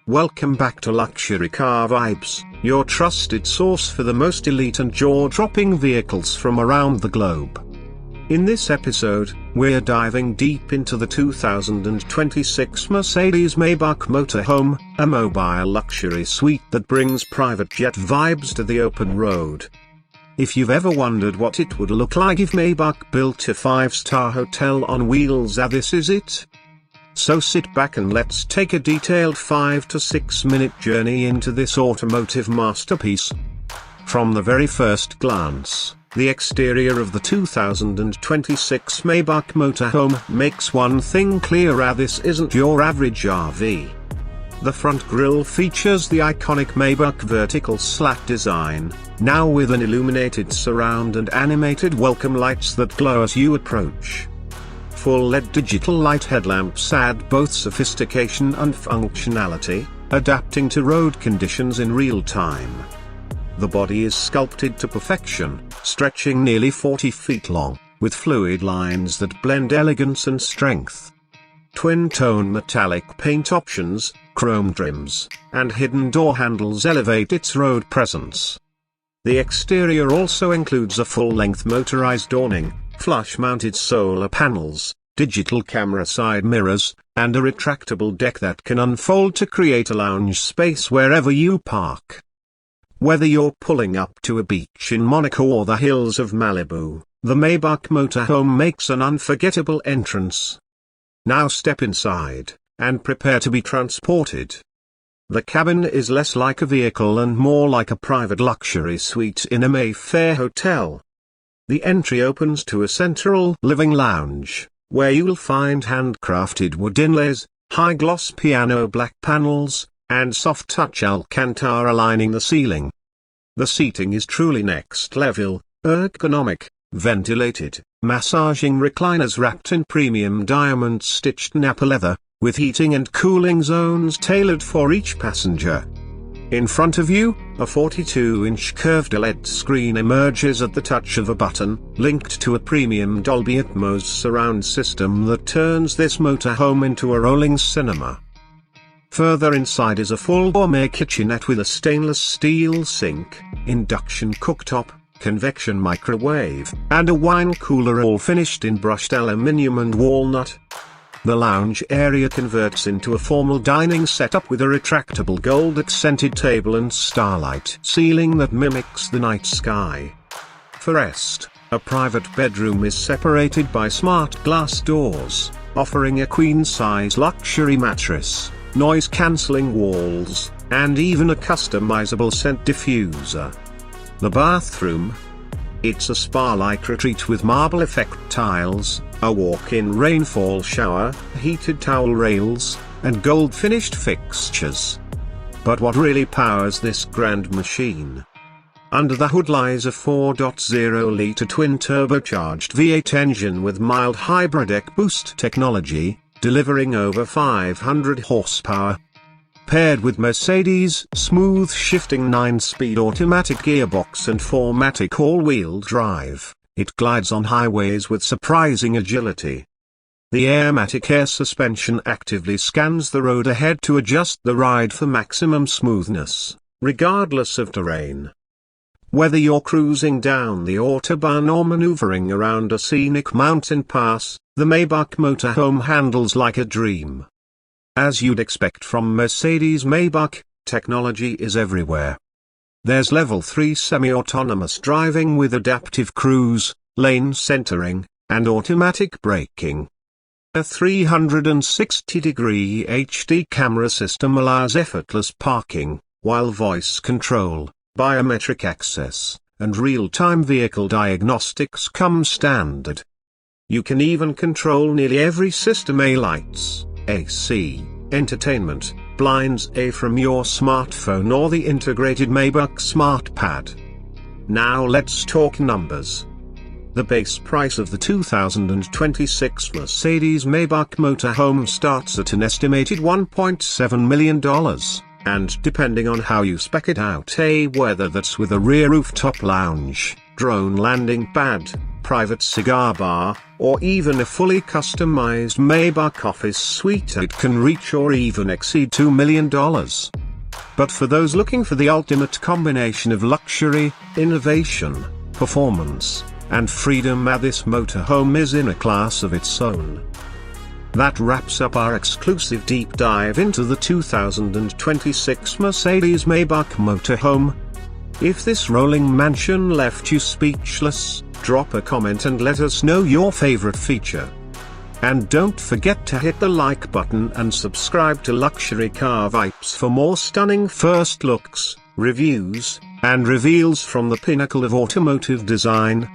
Welcome back to Luxury Car Vibes, your trusted source for the most elite and jaw-dropping vehicles from around the globe. In this episode, we're diving deep into the 2026 Mercedes-Maybach Motorhome, a mobile luxury suite that brings private jet vibes to the open road. If you've ever wondered what it would look like if Maybach built a 5-star hotel on wheels, this is it. So sit back and let's take a detailed 5 to 6 minute journey into this automotive masterpiece. From the very first glance, the exterior of the 2026 Maybach Motorhome makes one thing clear: this isn't your average RV. The front grille features the iconic Maybach vertical slat design, now with an illuminated surround and animated welcome lights that glow as you approach. Full LED digital light headlamps add both sophistication and functionality, adapting to road conditions in real time. The body is sculpted to perfection, stretching nearly 40 feet long, with fluid lines that blend elegance and strength. Twin-tone metallic paint options, chrome trims, and hidden door handles elevate its road presence. The exterior also includes a full-length motorized awning, flush-mounted solar panels, digital camera side mirrors, and a retractable deck that can unfold to create a lounge space wherever you park. Whether you're pulling up to a beach in Monaco or the hills of Malibu, the Maybach Motorhome makes an unforgettable entrance. Now step inside, and prepare to be transported. The cabin is less like a vehicle and more like a private luxury suite in a Mayfair hotel. The entry opens to a central living lounge, where you'll find handcrafted wood inlays, high-gloss piano black panels, and soft-touch Alcantara lining the ceiling. The seating is truly next-level, ergonomic, ventilated, massaging recliners wrapped in premium diamond-stitched Napa leather, with heating and cooling zones tailored for each passenger. In front of you, a 42-inch curved LED screen emerges at the touch of a button, linked to a premium Dolby Atmos surround system that turns this motorhome into a rolling cinema. Further inside is a full gourmet kitchenette with a stainless steel sink, induction cooktop, convection microwave, and a wine cooler, all finished in brushed aluminium and walnut. The lounge area converts into a formal dining setup with a retractable gold-accented table and starlight ceiling that mimics the night sky. For rest, a private bedroom is separated by smart glass doors, offering a queen-size luxury mattress, noise-cancelling walls, and even a customizable scent diffuser. The bathroom? It's a spa-like retreat with marble effect tiles, a walk-in rainfall shower, heated towel rails, and gold-finished fixtures. But what really powers this grand machine? Under the hood lies a 4.0-litre twin-turbocharged V8 engine with mild hybrid EcoBoost technology, delivering over 500 horsepower. Paired with Mercedes' smooth shifting 9-speed automatic gearbox and 4MATIC all-wheel drive, it glides on highways with surprising agility. The Airmatic air suspension actively scans the road ahead to adjust the ride for maximum smoothness, regardless of terrain. Whether you're cruising down the Autobahn or maneuvering around a scenic mountain pass, the Maybach Motorhome handles like a dream. As you'd expect from Mercedes-Maybach, technology is everywhere. There's Level 3 semi-autonomous driving with adaptive cruise, lane centering, and automatic braking. A 360-degree HD camera system allows effortless parking, while voice control, biometric access, and real-time vehicle diagnostics come standard. You can even control nearly every system: A lights, AC, entertainment, blinds A from your smartphone or the integrated Maybach SmartPad. Now let's talk numbers. The base price of the 2026 Mercedes-Maybach Motorhome starts at an estimated $1.7 million, and depending on how you spec it out, whether that's with a rear rooftop lounge, drone landing pad, private cigar bar, or even a fully customized Maybach office suite, it can reach or even exceed $2 million. But for those looking for the ultimate combination of luxury, innovation, performance, and freedom, this motorhome is in a class of its own. That wraps up our exclusive deep dive into the 2026 Mercedes-Maybach Motorhome. If this rolling mansion left you speechless, drop a comment and let us know your favorite feature. And don't forget to hit the like button and subscribe to Luxury Car Vibes for more stunning first looks, reviews, and reveals from the pinnacle of automotive design.